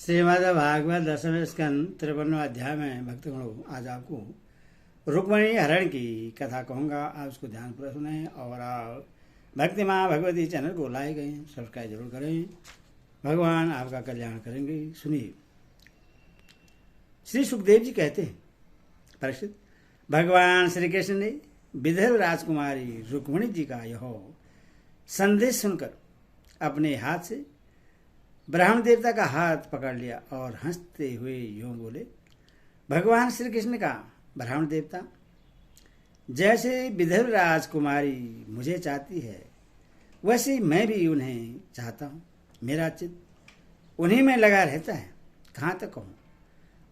श्रीमद् भागवत दसवें स्कंद 53वां अध्याय में भक्तगणों आज आपको रुक्मणी हरण की कथा कहूँगा। आप उसको ध्यानपूर्वक सुने और आप भक्ति माँ भगवती चैनल को लाइक करें, सब्सक्राइब जरूर करें। भगवान आपका कल्याण करेंगे। सुनिए। श्री सुखदेव जी कहते हैं, परीक्षित, भगवान श्री कृष्ण ने विदर्भ राजकुमारी रुक्मणी जी का यह संदेश सुनकर अपने हाथ से ब्राह्मण देवता का हाथ पकड़ लिया और हंसते हुए यूं बोले। भगवान श्री कृष्ण का ब्राह्मण देवता, जैसे विदर्भ राजकुमारी मुझे चाहती है वैसे मैं भी उन्हें चाहता हूँ। मेरा चित्त उन्हीं में लगा रहता है। कहाँ तक कहूँ,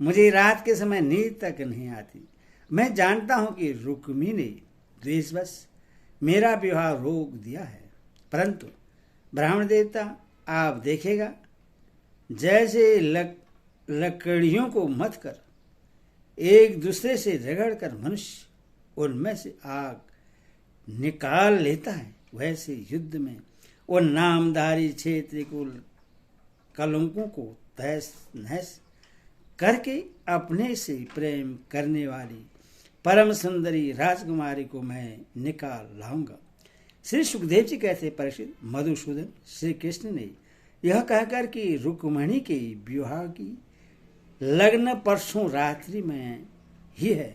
मुझे रात के समय नींद तक नहीं आती। मैं जानता हूँ कि रुक्मी ने द्वेषवश मेरा विवाह रोक दिया है, परंतु ब्राह्मण देवता आप देखेगा, जैसे लकड़ियों को मथ कर एक दूसरे से रगड़ कर मनुष्य उनमें से आग निकाल लेता है, वैसे युद्ध में वो नामधारी क्षेत्रीय कुल कलंकों को तहस नहस करके अपने से प्रेम करने वाली परम सुंदरी राजकुमारी को मैं निकाल लाऊंगा। श्री सुखदेव जी कहते, परीक्षित, मधुसूदन श्री कृष्ण ने यह कहकर कि रुक्मणी के विवाह की लग्न परसों रात्रि में ही है,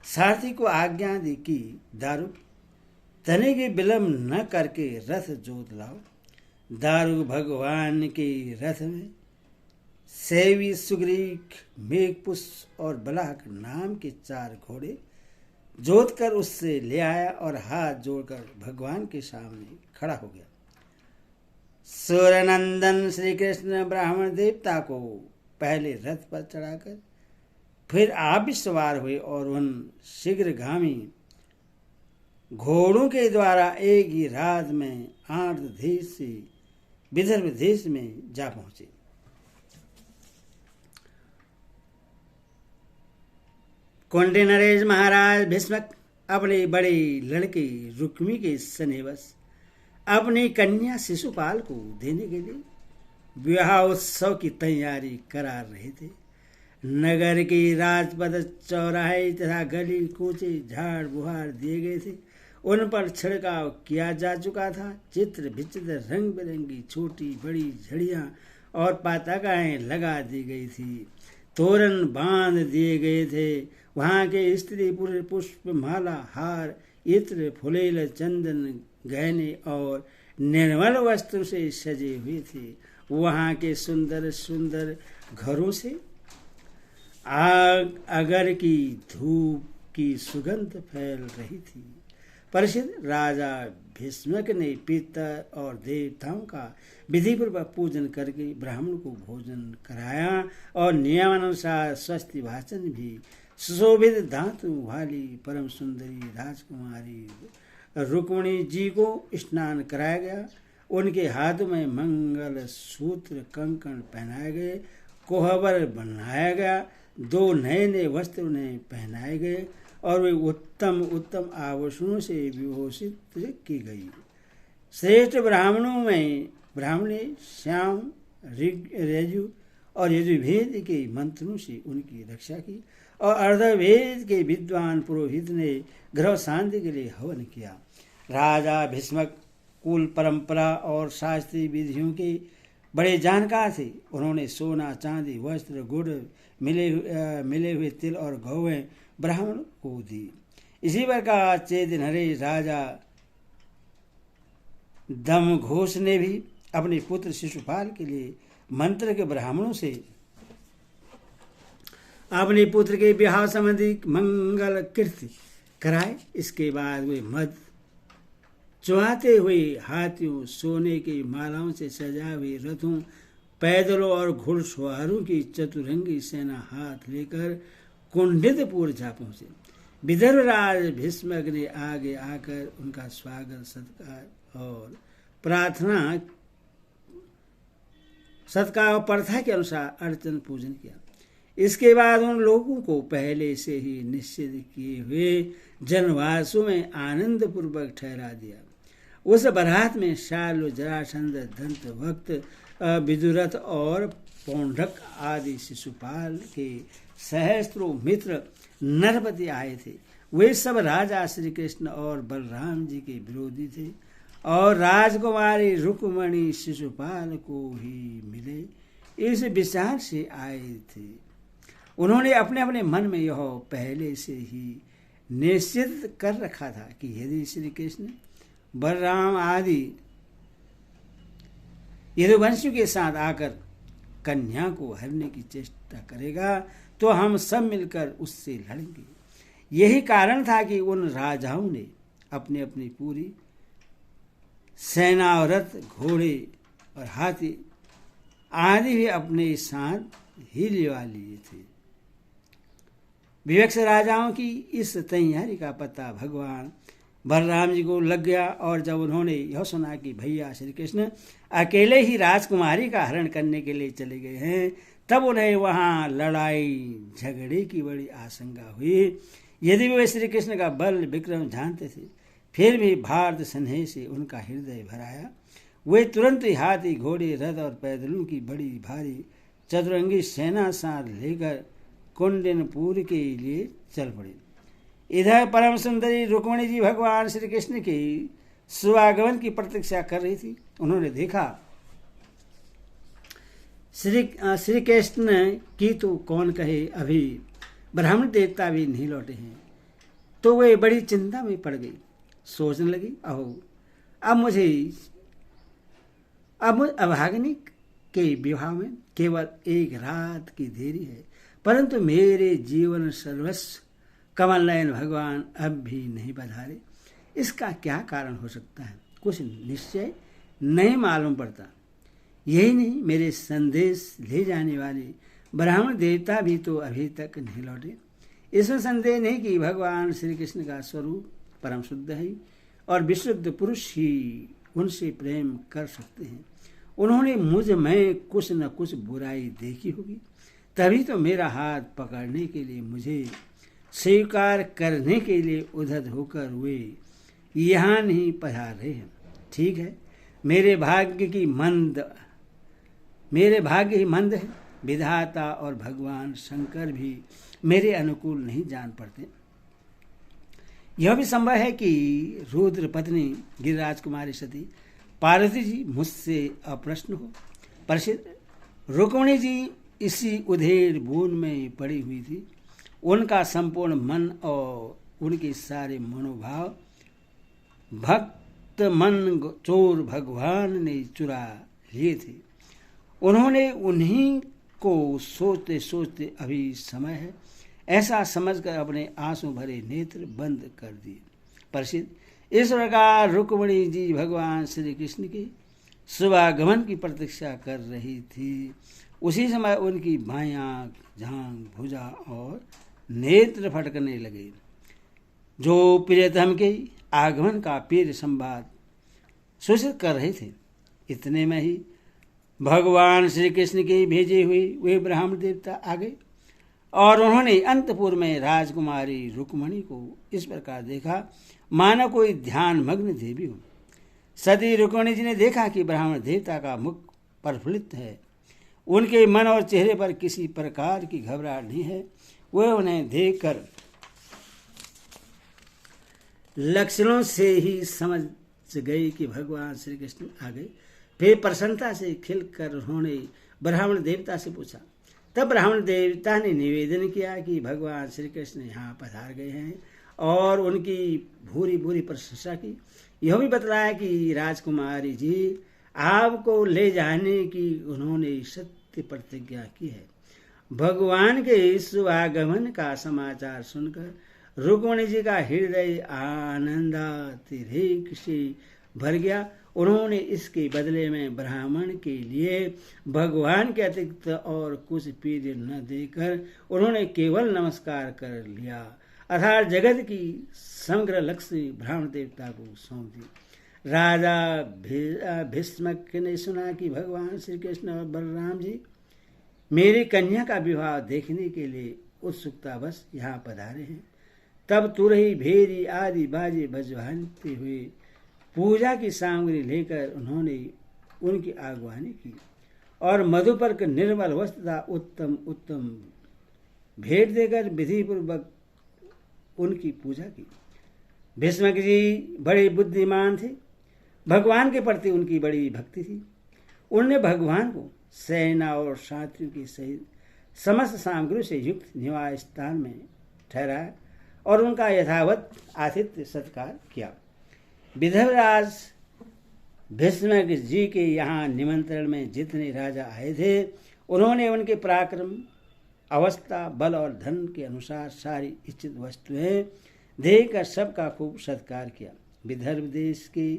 सारथी को आज्ञा दी कि दारुक तने के विलंब न करके रथ जोत लाओ। दारुक भगवान के रथ में सेवी, सुग्रीव, मेघपुष्प और बलाहक नाम के 4 घोड़े जोत कर उससे ले आया और हाथ जोड़कर भगवान के सामने खड़ा हो गया। सूर्यनंदन श्री कृष्ण ब्राह्मण देवता को पहले रथ पर चढ़ाकर फिर आप भी सवार हुए और उन शीघ्रगामी घोड़ों के द्वारा एक ही रात में आर्ध देश से विदर्भ देश में जा पहुंचे। कुंती नरेश महाराज भीष्मक अपने बड़े लड़के रुक्मी के सनेवश अपनी कन्या शिशुपाल को देने के लिए विवाह उत्सव की तैयारी करा रहे थे। नगर के राजपथ, चौराहे तथा गली कूचे झाड़ बुहार दिए गए थे। उन पर छिड़काव किया जा चुका था। चित्र विचित्र रंग बिरंगी छोटी बड़ी झड़ियां और पताकाएं लगा दी गई थी। तोरण बांध दिए गए थे। वहां के स्त्री पुरुष पुष्प, माला, हार, इत्र, फुलेल, चंदन, गहने और निर्मल वस्त्र से सजे हुए थे। वहां के सुंदर सुंदर घरों से आग अगर की धूप की सुगंध फैल रही थी। प्रसिद्ध राजा भीष्मक ने पितर और देवताओं का विधिपूर्वक पूजन करके ब्राह्मण को भोजन कराया और नियमानुसार स्वस्ति भाषण भी सुशोभित धातु वाली परम सुंदरी राजकुमारी रुक्मणी जी को स्नान कराया गया। उनके हाथों में मंगल सूत्र कंकण पहनाए गए, कोहबर बनाया गया, 2 नए वस्त्र उन्हें पहनाए गए और वे उत्तम उत्तम आभूषणों से विभूषित की गई। श्रेष्ठ ब्राह्मणों में ब्राह्मणे श्याम, ऋग, रजु और यजुर्वेद के मंत्रों से उनकी रक्षा की और अर्धवेद के विद्वान पुरोहित ने ग्रह शांति के लिए हवन किया। राजा भीष्मक कुल परंपरा और शास्त्रीय विधियों के बड़े जानकार थे। उन्होंने सोना, चांदी, वस्त्र, गुड़, मिले हुए तिल और गौएं ब्राह्मण को दी। इसी प्रकार चेदिन हरे राजा दमघोष ने भी अपने पुत्र शिशुपाल के लिए मंत्र के ब्राह्मणों से अपने पुत्र के विवाह संबंधी मंगल कीर्ति कराए। इसके बाद वे मद चुहाते हुए हाथियों, सोने की मालाओं से सजाए हुए रथों, पैदलों और घुड़सवारों की चतुरंगी सेना हाथ लेकर कुंडितपुर जा पहुंचे। विदर्भ राज भीष्मक ने आगे आकर उनका स्वागत सत्कार और प्रार्थना सत्कार और प्रथा के अनुसार अर्चन पूजन किया। इसके बाद उन लोगों को पहले से ही निश्चित किए हुए जनवासों में आनंद पूर्वक ठहरा दिया। उस बारात में शाल्व, जरासंध, दंत वक्त, विदुरथ और पौंड्रक आदि शिशुपाल के सहस्त्रों मित्र नरपति आए थे। वे सब राजा श्री कृष्ण और बलराम जी के विरोधी थे और राजकुमारी रुक्मणी शिशुपाल को ही मिले इस विचार से आए थे। उन्होंने अपने अपने मन में यह पहले से ही निश्चित कर रखा था कि यदि श्री कृष्ण बलराम आदि यदुवंशियों के साथ आकर कन्या को हरने की चेष्टा करेगा तो हम सब मिलकर उससे लड़ेंगे। यही कारण था कि उन राजाओं ने अपनी अपनी पूरी सेना और रथ घोड़े और हाथी आदि भी अपने साथ ही लिवा लिए थे। विवश राजाओं की इस तैयारी का पता भगवान बलराम जी को लग गया और जब उन्होंने यह सुना कि भैया श्री कृष्ण अकेले ही राजकुमारी का हरण करने के लिए चले गए हैं, तब उन्हें वहां लड़ाई झगड़े की बड़ी आशंका हुई। यदि वे श्री कृष्ण का बल विक्रम जानते थे, फिर भी भारत स्नेह से उनका हृदय भराया। वे तुरंत ही हाथी घोड़े रथ और पैदलों की बड़ी भारी चतुरंगी सेना साथ लेकर कुंडनपुर के लिए चल पड़े। इधर परम सुंदरी रुक्मिणी जी भगवान श्री कृष्ण के शुभागमन की प्रतीक्षा कर रही थी। उन्होंने देखा श्री कृष्ण की तो कौन कहे, अभी ब्राह्मण देवता भी नहीं लौटे हैं। तो वे बड़ी चिंता में पड़ गई। सोचने लगी, अब अभागिनी के विवाह में केवल एक रात की देरी है, परंतु मेरे जीवन सर्वस्व कमल नयन भगवान अब भी नहीं पधारे। इसका क्या कारण हो सकता है, कुछ निश्चय नहीं मालूम पड़ता। यही नहीं, मेरे संदेश ले जाने वाले ब्राह्मण देवता भी तो अभी तक नहीं लौटे। इसमें संदेह नहीं कि भगवान श्री कृष्ण का स्वरूप परम शुद्ध है और विशुद्ध पुरुष ही उनसे प्रेम कर सकते हैं। उन्होंने मुझ में कुछ न कुछ बुराई देखी होगी, तभी तो मेरा हाथ पकड़ने के लिए, मुझे स्वीकार करने के लिए उद्धत होकर वे यहाँ नहीं पधार रहे हैं। ठीक है, मेरे भाग्य ही मंद है। विधाता और भगवान शंकर भी मेरे अनुकूल नहीं जान पड़ते। यह भी संभव है कि रुद्र पत्नी गिरिराज कुमारी सती पार्वती जी मुझसे अप्रश्न हो। प्रसिद्ध रुक्मिणी जी इसी उधेड़ बूंद में पड़ी हुई थी। उनका संपूर्ण मन और उनके सारे मनोभाव भक्त मन चोर भगवान ने चुरा लिए थे। उन्होंने उन्हीं को सोचते सोचते अभी समय है ऐसा समझकर अपने आंसू भरे नेत्र बंद कर दिए। प्रसिद्ध इस प्रकार रुक्मिणी जी भगवान श्री कृष्ण के शुभागमन की प्रतीक्षा कर रही थी। उसी समय उनकी बाईं आंख, जांघ, भुजा और नेत्र फटकने लगे, जो प्रियतम के आगमन का पीर संवाद सूचित कर रहे थे। इतने में ही भगवान श्री कृष्ण के भेजे हुए वे ब्राह्मण देवता आ गए और उन्होंने अंतपुर में राजकुमारी रुक्मिणी को इस प्रकार देखा मानो कोई ध्यान मग्न देवी हो। सती रुक्मिणी जी ने देखा कि ब्राह्मण देवता का मुख प्रफुल्लित है, उनके मन और चेहरे पर किसी प्रकार की घबराहट नहीं है। वह उन्हें देखकर लक्षणों से ही समझ गई कि भगवान श्री कृष्ण आ गए। फिर प्रसन्नता से खिलकर उन्होंने ब्राह्मण देवता से पूछा। तब ब्राह्मण देवता ने निवेदन किया कि भगवान श्री कृष्ण यहाँ पधार गए हैं और उनकी भूरी भूरी प्रशंसा की। यह भी बतलाया कि राजकुमारी जी आपको ले जाने की उन्होंने सत्य प्रतिज्ञा की है। भगवान के शुभागमन का समाचार सुनकर रुक्मिणी जी का हृदय आनंदातिरेक से भर गया। उन्होंने इसके बदले में ब्राह्मण के लिए भगवान के अतिरिक्त और कुछ पीर न देकर उन्होंने केवल नमस्कार कर लिया, अर्थात जगत की समग्र लक्ष्य ब्राह्मण देवता को सौंप दी। राजा भीष्मक ने सुना कि भगवान श्री कृष्ण और बलराम जी मेरी कन्या का विवाह देखने के लिए उत्सुकतावश यहाँ पधारे हैं। तब तुरही भेरी आदि बाजे बजवाते हुए पूजा की सामग्री लेकर उन्होंने उनकी आगवानी की और मधुपर्क निर्मल वस्त्र तथा उत्तम उत्तम भेंट देकर विधि पूर्वक उनकी पूजा की। भीष्मक जी बड़े बुद्धिमान थे, भगवान के प्रति उनकी बड़ी भक्ति थी। उन्होंने भगवान को सेना और साथियों के सहित समस्त सामग्री से युक्त निवास स्थान में ठहराया और उनका यथावत आतिथ्य सत्कार किया। विदर्भराज भीष्मक जी के यहाँ निमंत्रण में जितने राजा आए थे, उन्होंने उनके पराक्रम, अवस्था, बल और धन के अनुसार सारी इच्छित वस्तुएं देकर सबका खूब सत्कार किया। विदर्भ देश के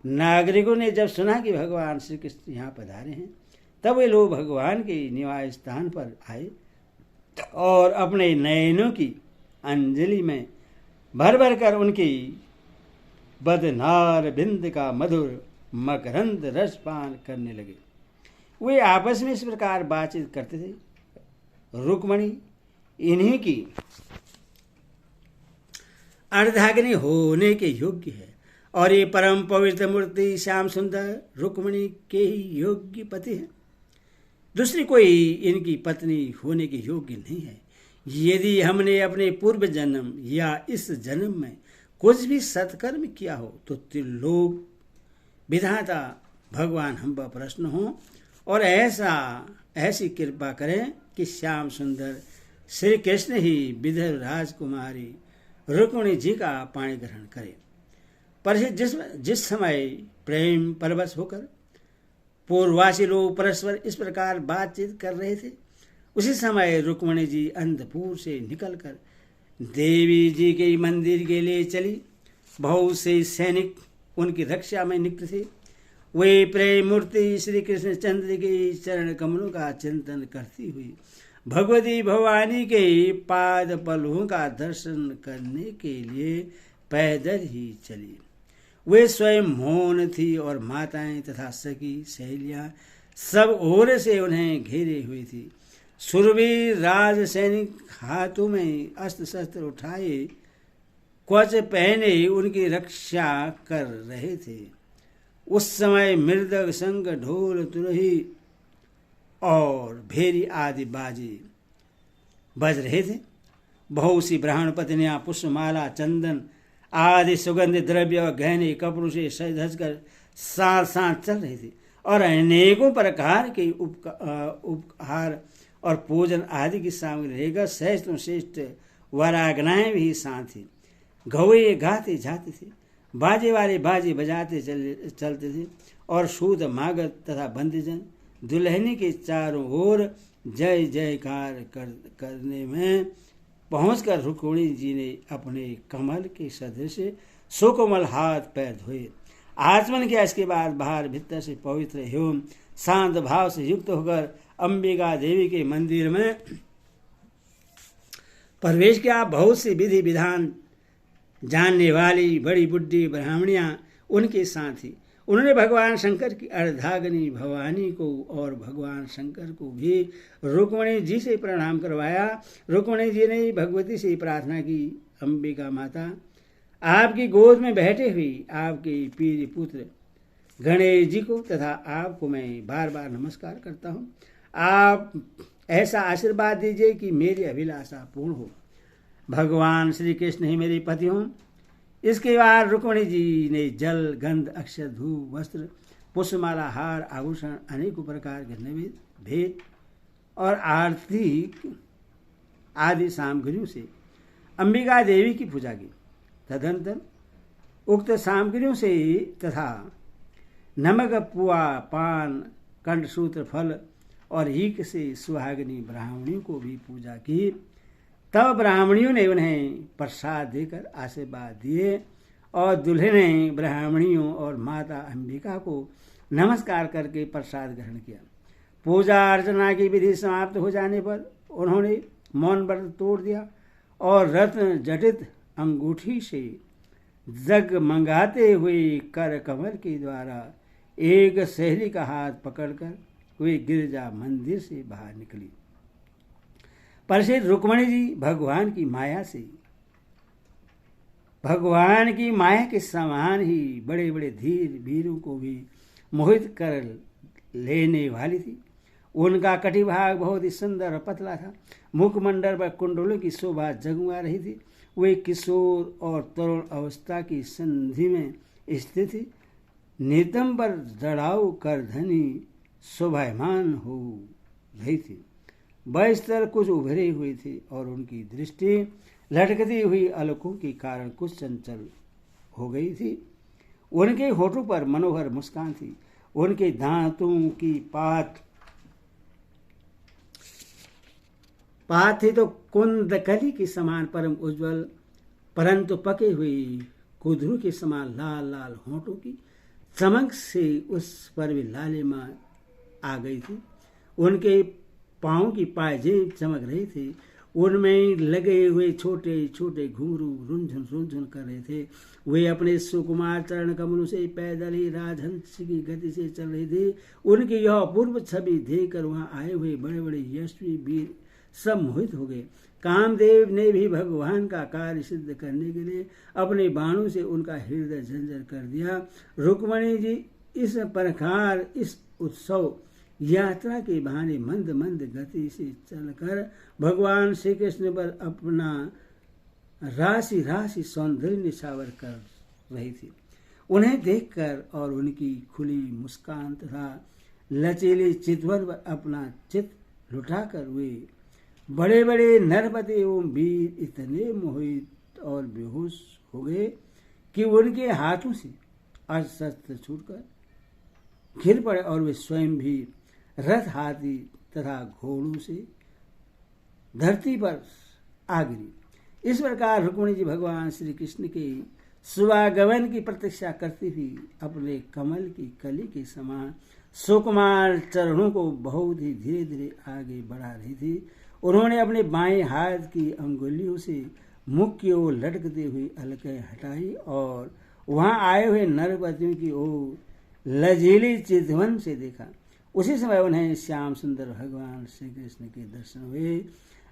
नागरिकों ने जब सुना कि भगवान श्री कृष्ण यहाँ पधारे हैं, तब वे लोग भगवान के निवास स्थान पर आए और अपने नयनों की अंजलि में भर भर कर उनकी बदनार बिंद का मधुर मकरंद रसपान करने लगे। वे आपस में इस प्रकार बातचीत करते थे, रुक्मणी इन्हीं की अर्धाग्नि होने के योग्य है और ये परम पवित्र मूर्ति श्याम सुंदर रुक्मणी के ही योग्य पति है। दूसरी कोई इनकी पत्नी होने के योग्य नहीं है। यदि हमने अपने पूर्व जन्म या इस जन्म में कुछ भी सत्कर्म किया हो तो त्रिलोक विधाता भगवान हम पर प्रसन्न हो और ऐसी कृपा करें कि श्याम सुंदर श्री कृष्ण ही विदर्भ राजकुमारी रुक्मिणी जी का पाणी ग्रहण करे। पर जिस समय प्रेम परवश होकर पूर्ववासी लोग परस्पर इस प्रकार बातचीत कर रहे थे, उसी समय रुक्मिणी जी अंधपुर से निकलकर देवी जी के मंदिर के लिए चली। बहुत से सैनिक उनकी रक्षा में नियुक्त थे। वे प्रेम मूर्ति श्री कृष्ण चंद्र के चरण कमलों का चिंतन करती हुई भगवती भवानी के पाद पल्लवों का दर्शन करने के लिए पैदल ही चली। वे स्वयं मौन थी और माताएं तथा सखी सहेलियां सब ओर से उन्हें घेरे हुई थी। सुरवीर राज सैनिक हाथों में अस्त्र शस्त्र उठाए कवच पहने उनकी रक्षा कर रहे थे। उस समय मृदंग, शंख, ढोल, तुरही और भेरी आदि बाजे बज रहे थे। बहुत सी ब्राह्मण पत्नियां पुष्पमाला, चंदन आदि सुगंधित द्रव्य और गहने कपड़ों से सज धज कर साथ साथ चल रहे थे और अनेकों प्रकार के उपहार और पूजन आदि की सामग्री लेकर श्रेष्ठ श्रेष्ठ वरागनाएं भी साथ थी। गौए गाते जाते थे, बाजे वाले बाजे बजाते चलते थे और शूद मागत तथा बंदीजन दुल्हनी के चारों ओर जय जयकार करने में पहुंचकर रुक्मिणी जी ने अपने कमल के सदृश सुकोमल हाथ पैर धोए, आचमन किया। इसके बाद बाहर भीतर से पवित्र एवं शांत भाव से युक्त होकर अंबिका देवी के मंदिर में प्रवेश किया। बहुत सी विधि विधान जानने वाली बड़ी बुढ़ी ब्राह्मणियां उनके साथ थी। उन्होंने भगवान शंकर की अर्धाग्नि भवानी को और भगवान शंकर को भी रुक्मिणी जी से प्रणाम करवाया। रुक्मिणी जी ने भगवती से प्रार्थना की, अंबिका माता, आपकी गोद में बैठे हुई आपके प्रिय पुत्र गणेश जी को तथा आपको मैं बार बार नमस्कार करता हूँ। आप ऐसा आशीर्वाद दीजिए कि मेरी अभिलाषा पूर्ण हो। भगवान श्री कृष्ण ही मेरे पति हों। इसके बाद रुक्मिणी जी ने जल, गंध, अक्षत, धूप, वस्त्र, पुष्पमाला, हार, आभूषण, अनेकों प्रकार के नैवेद्य, भेंट और आरती आदि सामग्रियों से अंबिका देवी की पूजा की। तदनंतर उक्त सामग्रियों से तथा नमक, पुआ, पान, कंठसूत्र, फल और ईख से सुहागिनी ब्राह्मणियों को भी पूजा की। तब ब्राह्मणियों ने उन्हें प्रसाद देकर आशीर्वाद दिए और दुल्हे ने ब्राह्मणियों और माता अंबिका को नमस्कार करके प्रसाद ग्रहण किया। पूजा अर्चना की विधि समाप्त हो जाने पर उन्होंने मौन व्रत तोड़ दिया और रत्न जटित अंगूठी से जगमगाते हुए कर कमल के द्वारा एक सहेली का हाथ पकड़कर वे गिरजा मंदिर से बाहर निकली। प्रसिद्ध रुक्मिणी जी भगवान की माया के समान ही बड़े बड़े धीर वीरों को भी मोहित कर लेने वाली थी। उनका कटिभाग बहुत ही सुंदर और पतला था। मुखमंडल पर कुंडलों की शोभा जगमगा रही थी। वे किशोर और तरुण अवस्था की संधि में स्थित थी। नितंब पर जड़ाऊ करधनी शोभायमान हो रही थी। वह स्थल कुछ उभरी हुई थी और उनकी दृष्टि लटकती हुई अलकों के कारण कुछ चंचल हो गई थी। उनके होठों पर मनोहर मुस्कान थी। उनके दांतों की पात थी तो कुंदकली के समान परम उज्जवल, परंतु पके हुए कुदरू के समान लाल लाल होठों की चमक से उस पर भी लालिमा आ गई थी। उनके पाँव की पायजेब चमक रही थी। उनमें लगे हुए छोटे छोटे घुंघरू रुंझुन रुंझुन कर रहे थे। वे अपने सुकुमार चरण कमलों से पैदल ही राजहंस की गति से चल रहे थे। उनकी यह अपूर्व छवि देखकर वहां आए हुए बड़े बड़े यशस्वी वीर सब मोहित हो गए। कामदेव ने भी भगवान का कार्य सिद्ध करने के लिए अपने बाणों से उनका हृदय झंझर कर दिया। रुक्मणी जी इस प्रकार इस उत्सव यात्रा के बहाने मंद मंद गति से चलकर भगवान श्री कृष्ण पर अपना राशि राशि सौंदर्य निछावर कर रही थी। उन्हें देखकर और उनकी खुली मुस्कान तथा लचीली चितवन पर अपना चित्त लुटाकर वे बड़े बड़े नरपति एवं वीर इतने मोहित और बेहोश हो गए कि उनके हाथों से अस्त्र छूटकर गिर पड़े और वे स्वयं भी रथ हाथी तथा घोड़ों से धरती पर आ गिरी। इस प्रकार रुक्मिणी जी भगवान श्री कृष्ण के शुभागमन की प्रतीक्षा करती हुई अपने कमल की कली के समान सुकुमार चरणों को बहुत ही धीरे धीरे आगे बढ़ा रही थी। उन्होंने अपने बाएं हाथ की अंगुलियों से मुख की ओर लटकती हुई अलकें हटाई और वहां आए हुए नरपतियों की ओर लजीली चितवन से देखा। उसी समय उन्हें श्याम सुंदर भगवान श्री कृष्ण के दर्शन हुए।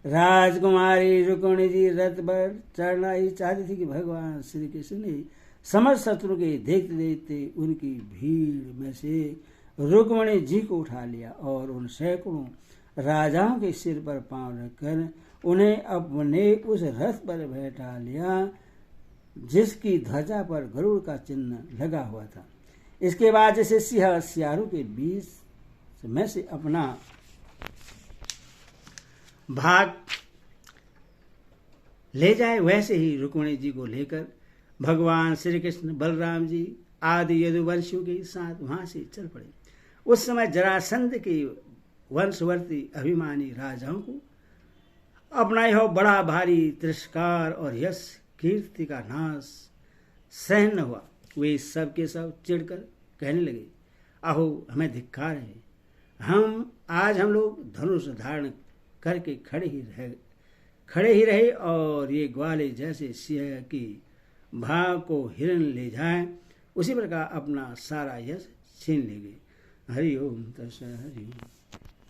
राजकुमारी रुक्मिणी जी रथ पर चढ़ना ही चाहती थी कि भगवान श्री कृष्ण ने समस्त शत्रु के देखते देखते उनकी भीड़ में से रुक्मिणी जी को उठा लिया और उन सैकड़ों राजाओं के सिर पर पांव रखकर उन्हें अपने उस रथ पर बैठा लिया जिसकी ध्वजा पर गरुड़ का चिन्ह लगा हुआ था। इसके बाद जैसे सिंह और सियारों के बीच में से अपना भाग ले जाए, वैसे ही रुक्मिणी जी को लेकर भगवान श्री कृष्ण बलराम जी आदि यदुवंशियों के साथ वहां से चल पड़े। उस समय जरासंध के वंशवर्ती अभिमानी राजाओं को अपना यह बड़ा भारी तिरस्कार और यश कीर्ति का नाश सहन न हुआ। वे सब के सब चिढ़कर कहने लगे, अहो हमें धिक्कार है। हम लोग धनुष धारण करके खड़े ही रहे और ये ग्वाले जैसे सिंह की भाग को हिरण ले जाए उसी प्रकार अपना सारा यश छीन ले गए। हरि ओम तत्सत। हरि ओम।